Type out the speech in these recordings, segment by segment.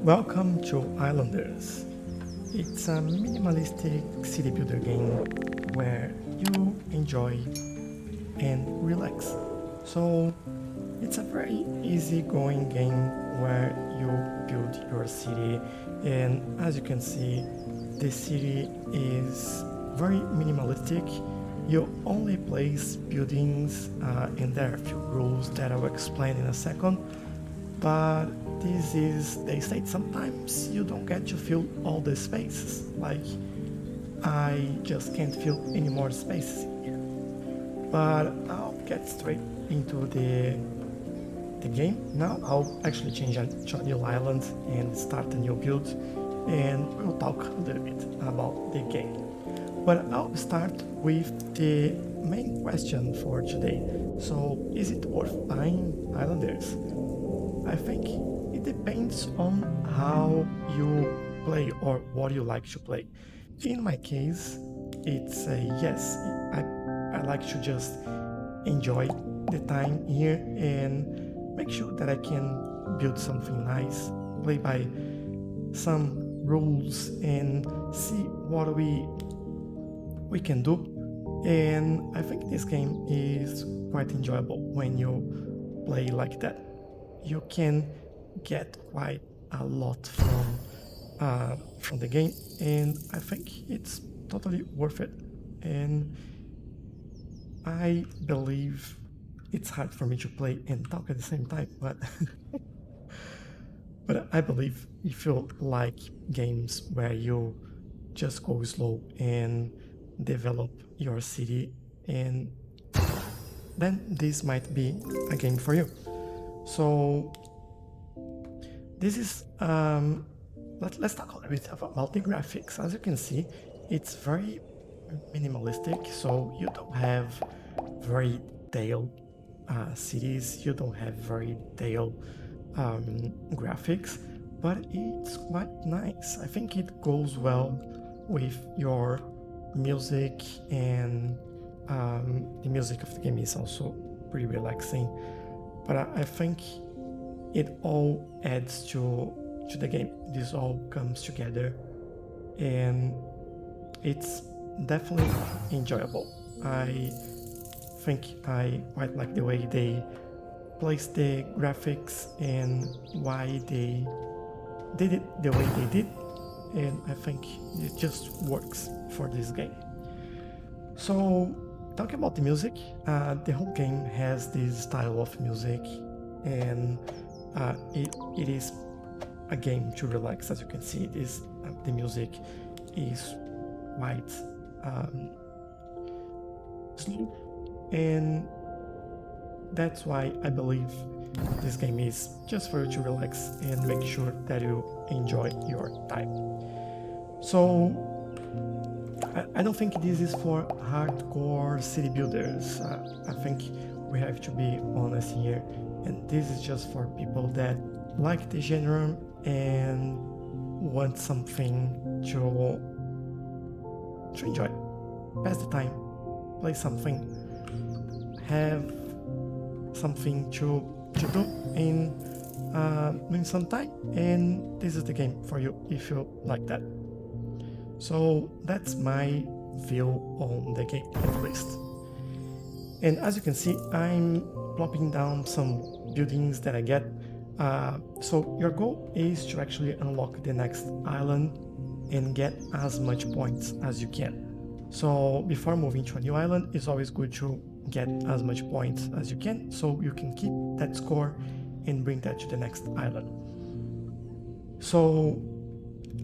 Welcome to Islanders. It's a minimalistic city builder game where you enjoy and relax. So it's a very easy-going game where you build your city, and as you can see, the city is very minimalistic. You only place buildings, and there are a few rules that I will explain in a second. But they say sometimes you don't get to fill all the spaces. Like, I just can't fill any more spaces in here. But I'll get straight into the game. Now I'll actually change to a new island and start a new build, and we'll talk a little bit about the game. But I'll start with the main question for today. So, is it worth buying Islanders? I think it depends on how you play or what you like to play. In my case, it's a yes. I like to just enjoy the time here and make sure that I can build something nice, play by some rules, and see what we can do. And I think this game is quite enjoyable when you play like that. You can get quite a lot from the game, and I think it's totally worth it. And I believe it's hard for me to play and talk at the same time, but but I believe if you like games where you just go slow and develop your city, and then this might be a game for you. So this is let's talk a little bit about the graphics. As you can see, it's very minimalistic, so you don't have very detailed cities, you don't have very detailed graphics, but it's quite nice. I think it goes well with your music, and the music of the game is also pretty relaxing. But I think it all adds to the game. This all comes together, and it's definitely enjoyable. I think I quite like the way they place the graphics and why they did it the way they did, and I think it just works for this game. So, talking about the music, the whole game has this style of music, and it is a game to relax. As you can see, the music is quite slow, and that's why I believe this game is just for you to relax and make sure that you enjoy your time. So I don't think this is for hardcore city builders. I think we have to be honest here, and this is just for people that like the genre and want something to enjoy, pass the time, play something, have something to do in some time, and this is the game for you if you like that. So that's my view on the game, at least. And as you can see, I'm plopping down some buildings that I get. So your goal is to actually unlock the next island and get as much points as you can. So before moving to a new island, it's always good to get as much points as you can, so you can keep that score and bring that to the next island. So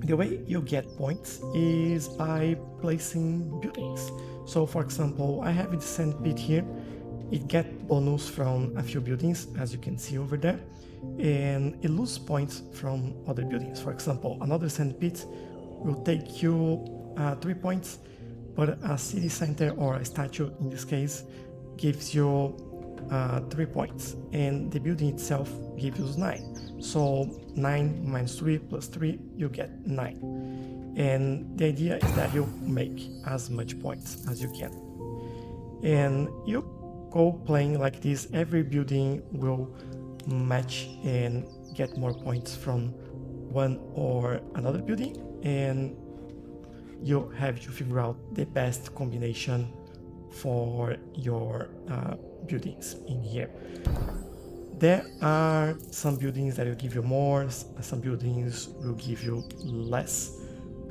the way you get points is by placing buildings. So for example, I have the sand pit here. It gets bonus from a few buildings, as you can see over there, and it loses points from other buildings. For example, another sand pit will take you 3 points, but a city center or a statue in this case gives you 3 points, and the building itself gives you 9. So 9 minus 3 plus 3, you get 9. And the idea is that you make as much points as you can. And you go playing like this, every building will match and get more points from one or another building, and you have to figure out the best combination for your buildings in here. There are some buildings that will give you more, some buildings will give you less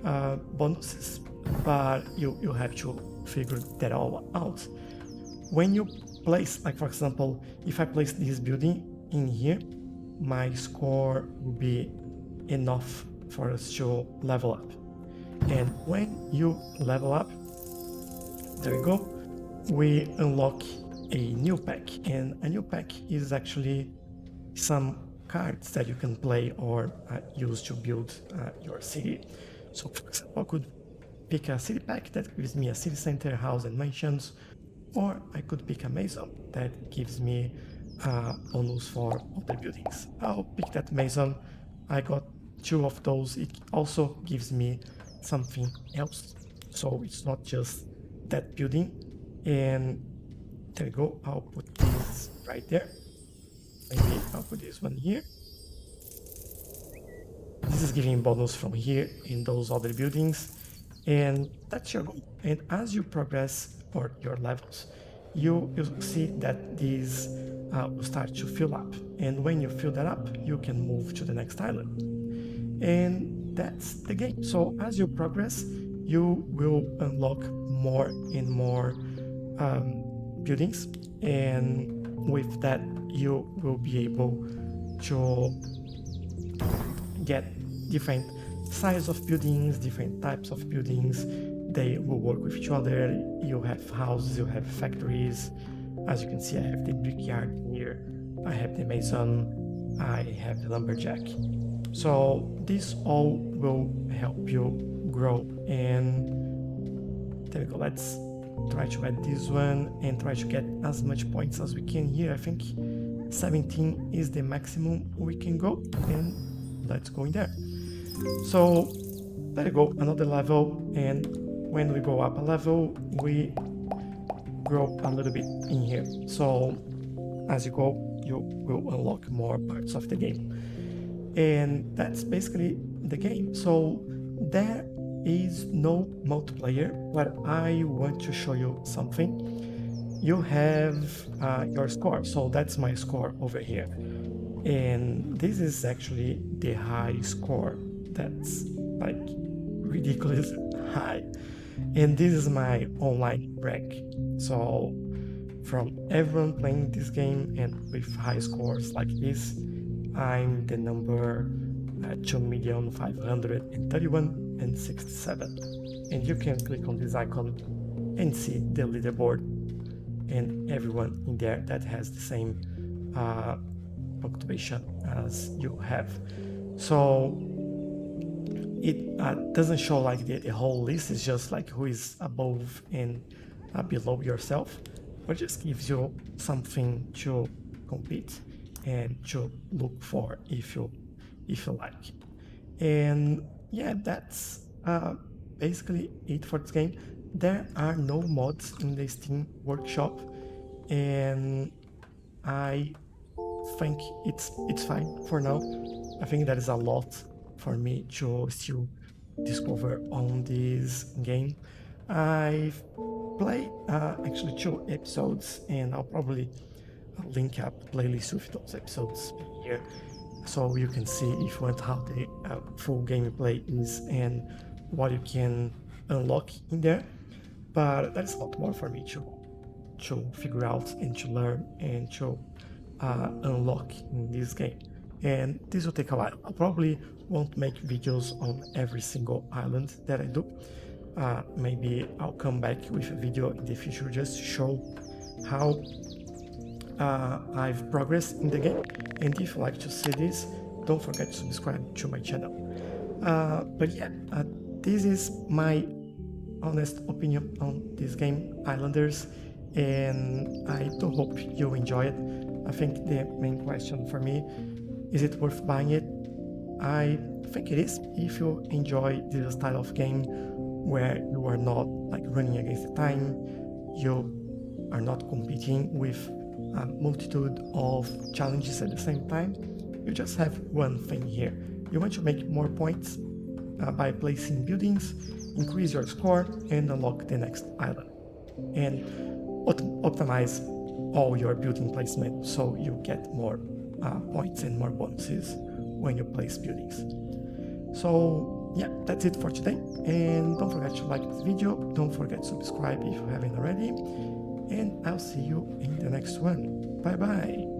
bonuses, but you have to figure that all out. When you place, like for example, if I place this building in here, my score will be enough for us to level up. And when you level up, there we go, we unlock a new pack. And a new pack is actually some cards that you can play or use to build your city. So for example, I could pick a city pack that gives me a city center, house and mansions, or I could pick a maison that gives me bonus for other buildings. I'll pick that maison. I got 2 of those. It also gives me something else, so it's not just that building. And there we go, I'll put this right there. Maybe I'll put this one here. This is giving bonus from here in those other buildings, and that's your goal. And as you progress for your levels, you see that these will start to fill up. And when you fill that up, you can move to the next island. And that's the game. So as you progress, you will unlock more and more buildings, and with that you will be able to get different size of buildings, different types of buildings. They will work with each other. You have houses, you have factories. As you can see, I have the brickyard here, I have the mason, I have the lumberjack. So this all will help you grow. And there we go, let's try to add this one and try to get as much points as we can here. I think 17 is the maximum we can go, and let's go in there. So there you go, another level, and when we go up a level, we grow a little bit in here. So as you go, you will unlock more parts of the game. And that's basically the game. So there is no multiplayer, but I want to show you something. You have your score, so that's my score over here. And this is actually the high score. That's like ridiculous high. And this is my online rank. So from everyone playing this game and with high scores like this, I'm the number 2,531,067. And you can click on this icon and see the leaderboard and everyone in there that has the same punctuation as you have. So it doesn't show like the whole list, it's just like who is above and below yourself, but just gives you something to compete and to look for if you like. And yeah, that's basically it for this game. There are no mods in the Steam Workshop, and I think it's fine for now. I think that is a lot for me to still discover on this game. I've played actually 2 episodes, and I'll probably link up playlists with those episodes here, so you can see if you want how the full gameplay is and what you can unlock in there. But that's a lot more for me to figure out and to learn and to unlock in this game. And this will take a while. I probably won't make videos on every single island that I do. Maybe I'll come back with a video in the future just to show how I've progressed in the game. And if you like to see this, don't forget to subscribe to my channel. But yeah, this is my honest opinion on this game, Islanders, and I do hope you enjoy it. I think the main question for me, is it worth buying it? I think it is if you enjoy this style of game where you are not like running against the time, you are not competing with a multitude of challenges at the same time. You just have one thing here, You want to make more points by placing buildings, increase your score, and unlock the next island. And optimize all your building placement so you get more points and more bonuses when you place buildings. So yeah, that's it for today, and don't forget to like this video, don't forget to subscribe if you haven't already, and I'll see you in the next one. Bye bye.